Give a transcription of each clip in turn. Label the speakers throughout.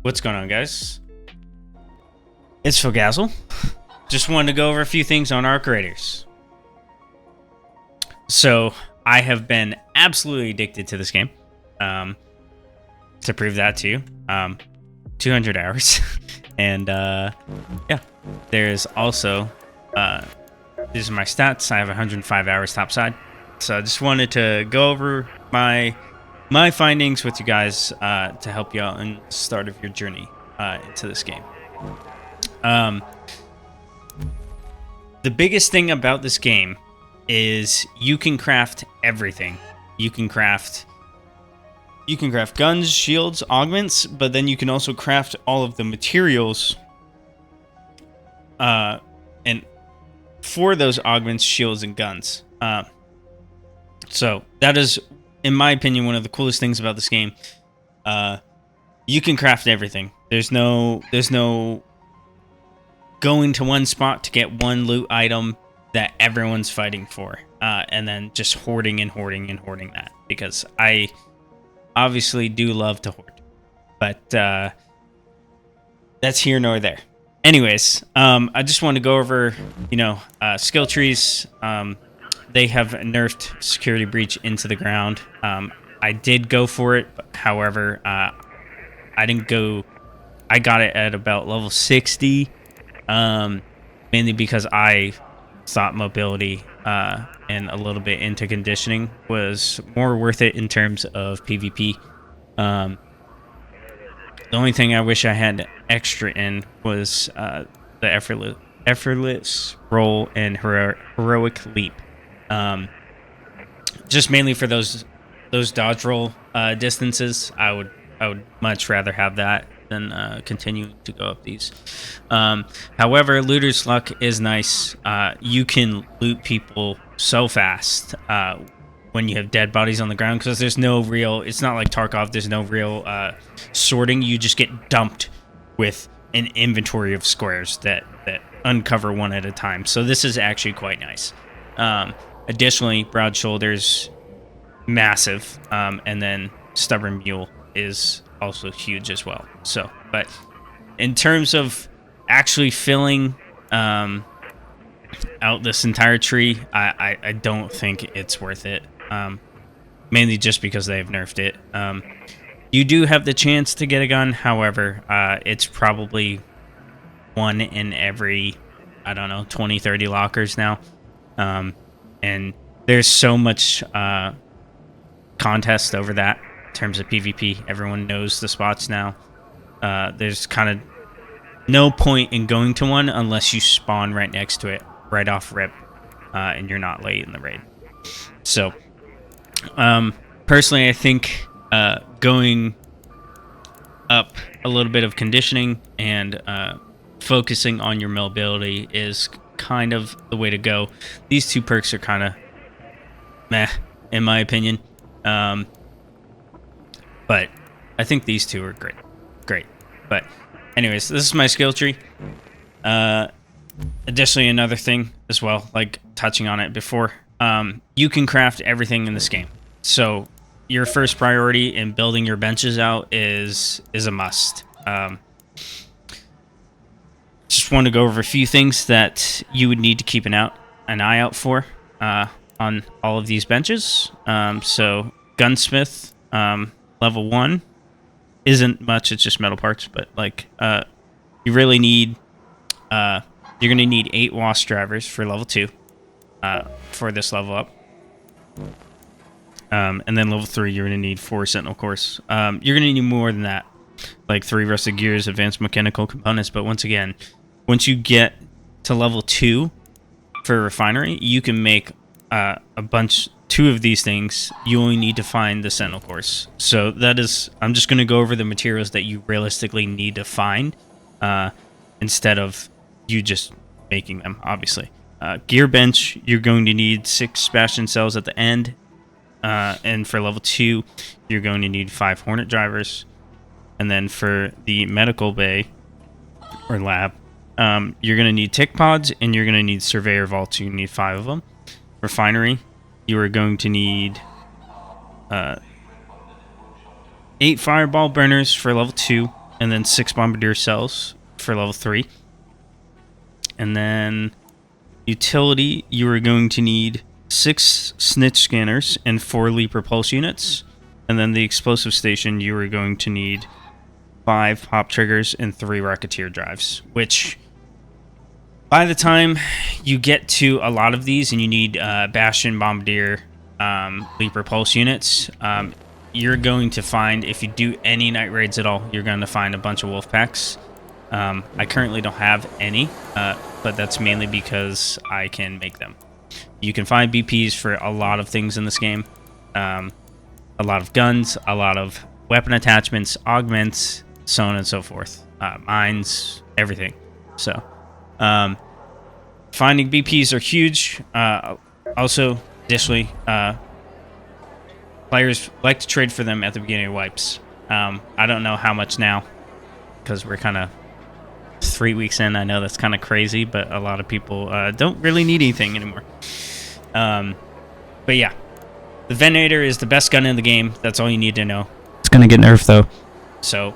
Speaker 1: What's going on, guys? It's Fogazzle. Just wanted to go over a few things on Arc Raiders. So, I have been absolutely addicted to this game. To prove that to you, 200 hours. And, yeah. There's also, these are my stats. I have 105 hours topside. So, I just wanted to go over my findings with you guys to help you out in the start of your journey into this game. The biggest thing about this game is you can craft everything. You can craft guns, shields, augments, but then you can also craft all of the materials and for those augments, shields, and guns. So that is, in my opinion, one of the coolest things about this game. You can craft everything. There's no going to one spot to get one loot item that everyone's fighting for, and then just hoarding that, because I obviously do love to hoard, but that's here nor there. Anyways, I just want to go over, skill trees. They have nerfed security breach into the ground. I did go for it, but however, I didn't go. I got it at about level 60, mainly because I thought mobility and a little bit into conditioning was more worth it in terms of PvP. The only thing I wish I had extra in was the effortless roll and heroic leap. Just mainly for those dodge roll distances. I would much rather have that than continuing to go up these. However, looter's luck is nice. You can loot people so fast when you have dead bodies on the ground, because there's no real, it's not like Tarkov, there's no real sorting. You just get dumped with an inventory of squares that uncover one at a time. So this is actually quite nice. Additionally, broad shoulders, massive, and then stubborn mule is also huge as well. So, but in terms of actually filling out this entire tree, I don't think it's worth it. Mainly just because they've nerfed it. You do have the chance to get a gun, however, it's probably one in every, 20, 30 lockers now. And there's so much contest over that in terms of PvP. Everyone knows the spots now. There's kind of no point in going to one unless you spawn right next to it, right off rip, and you're not late in the raid. So, personally, I think going up a little bit of conditioning and focusing on your mobility is kind of the way to go. These two perks are kind of meh, in my opinion. But I think these two are great. But anyways, this is my skill tree. Additionally, another thing as well, like touching on it before, you can craft everything in this game. So your first priority in building your benches out is a must. Just want to go over a few things that you would need to keep an eye out for on all of these benches. So gunsmith, level 1 isn't much, it's just metal parts, but like you really need you're gonna need 8 wasp drivers for level 2 for this level up. And then level 3 you're gonna need 4 sentinel cores. You're gonna need more than that, like 3 rusted gears, advanced mechanical components, but once again, once you get to level 2 for refinery, you can make two of these things. You only need to find the sentinel cores. So that is, I'm just going to go over the materials that you realistically need to find instead of you just making them, obviously. Gear bench, you're going to need 6 bastion cells at the end. And for level 2, you're going to need 5 hornet drivers. And then for the medical bay or lab, you're going to need tick pods, and you're going to need surveyor vaults. You need 5 of them. Refinery, you are going to need 8 fireball burners for level 2, and then 6 bombardier cells for level 3. And then utility, you are going to need 6 snitch scanners and 4 leaper pulse units. And then the explosive station, you are going to need 5 pop triggers and 3 rocketeer drives, which by the time you get to a lot of these and you need bastion, bombardier, leaper pulse units, you're going to find, if you do any night raids at all, you're going to find a bunch of wolf packs. I currently don't have any, but that's mainly because I can make them. You can find BPs for a lot of things in this game. A lot of guns, a lot of weapon attachments, augments, so on and so forth. Mines, everything. So, finding BPs are huge. Also, additionally, players like to trade for them at the beginning of wipes. I don't know how much now, because we're kind of 3 weeks in. I know that's kind of crazy, but a lot of people don't really need anything anymore. But yeah, the Venator is the best gun in the game. That's all you need to know. It's going to get nerfed, though. So,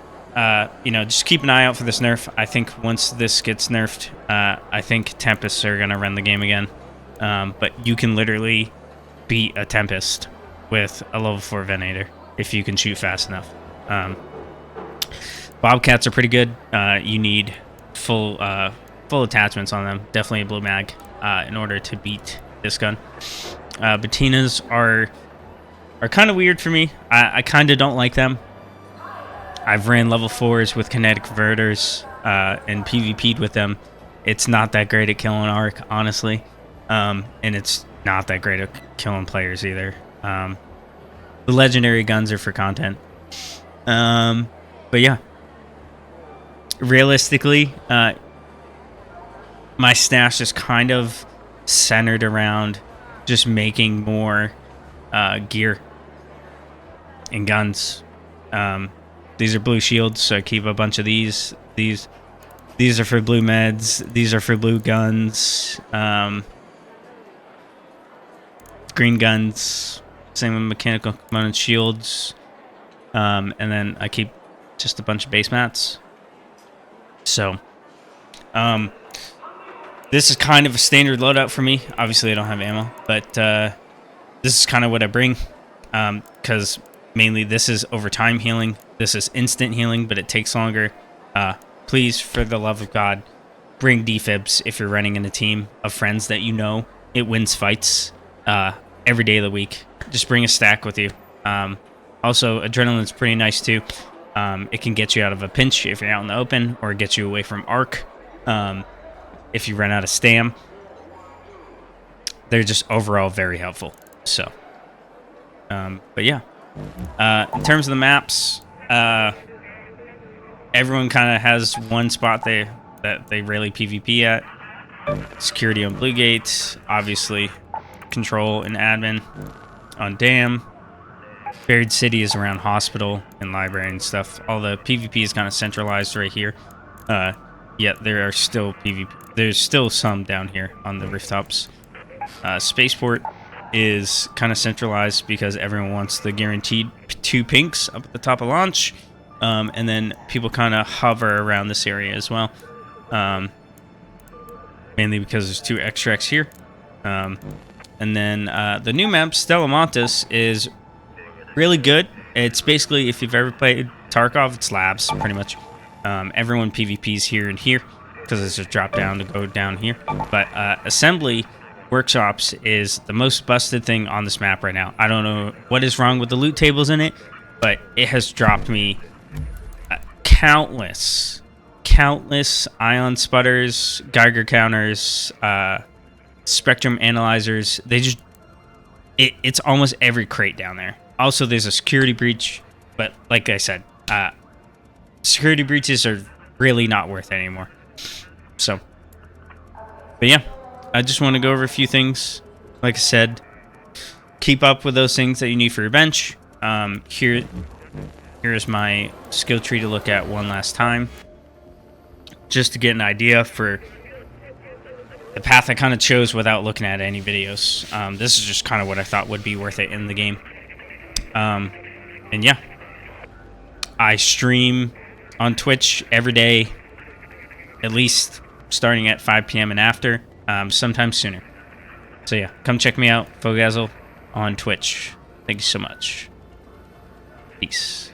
Speaker 1: just keep an eye out for this nerf. I think once this gets nerfed, I think Tempests are going to run the game again. But you can literally beat a Tempest with a level 4 Venator if you can shoot fast enough. Bobcats are pretty good. You need full attachments on them. Definitely a blue mag in order to beat this gun. Batinas are kind of weird for me. I kind of don't like them. I've ran level 4s with kinetic converters and PvP'd with them. It's not that great at killing arc, honestly. And it's not that great at killing players either. The legendary guns are for content. But yeah. Realistically, my stash is kind of centered around just making more gear and guns. These are blue shields, so I keep a bunch of these. These are for blue meds. These are for blue guns. Green guns. Same with mechanical component shields. And then I keep just a bunch of base mats. So, this is kind of a standard loadout for me. Obviously, I don't have ammo, but this is kind of what I bring. Because mainly this is over time healing. This is instant healing, but it takes longer. Please, for the love of God, bring defibs if you're running in a team of friends that you know. It wins fights every day of the week. Just bring a stack with you. Also, adrenaline's pretty nice too. It can get you out of a pinch if you're out in the open, or get you away from arc if you run out of stam. They're just overall very helpful. So, but yeah. In terms of the maps, everyone kind of has one spot that they really PvP at. Security on Blue Gate, obviously. Control and admin on Dam. Buried City is around hospital and library and stuff. All the PvP is kind of centralized right here. Yet there are still PvP. There's still some down here on the rooftops. Spaceport is kind of centralized because everyone wants the guaranteed 2 pinks up at the top of launch. And then people kind of hover around this area as well. Mainly because there's 2 extracts here. And then the new map, Stella Montes, is really good. It's basically, if you've ever played Tarkov, it's labs, pretty much. Everyone PvPs here and here, because it's just drop down to go down here. But Assembly Workshops is the most busted thing on this map right now. I don't know what is wrong with the loot tables in it, but it has dropped me countless ion sputters, Geiger counters, spectrum analyzers. It's almost every crate down there. Also, there's a security breach, but like I said, security breaches are really not worth it anymore. So, but yeah, I just want to go over a few things. Like I said, keep up with those things that you need for your bench. Here's my skill tree to look at one last time, just to get an idea for the path I kind of chose without looking at any videos. This is just kind of what I thought would be worth it in the game. And yeah, I stream on Twitch every day, at least starting at 5 p.m. and after, sometimes sooner. So yeah, come check me out, Fogazzle, on Twitch. Thank you so much. Peace.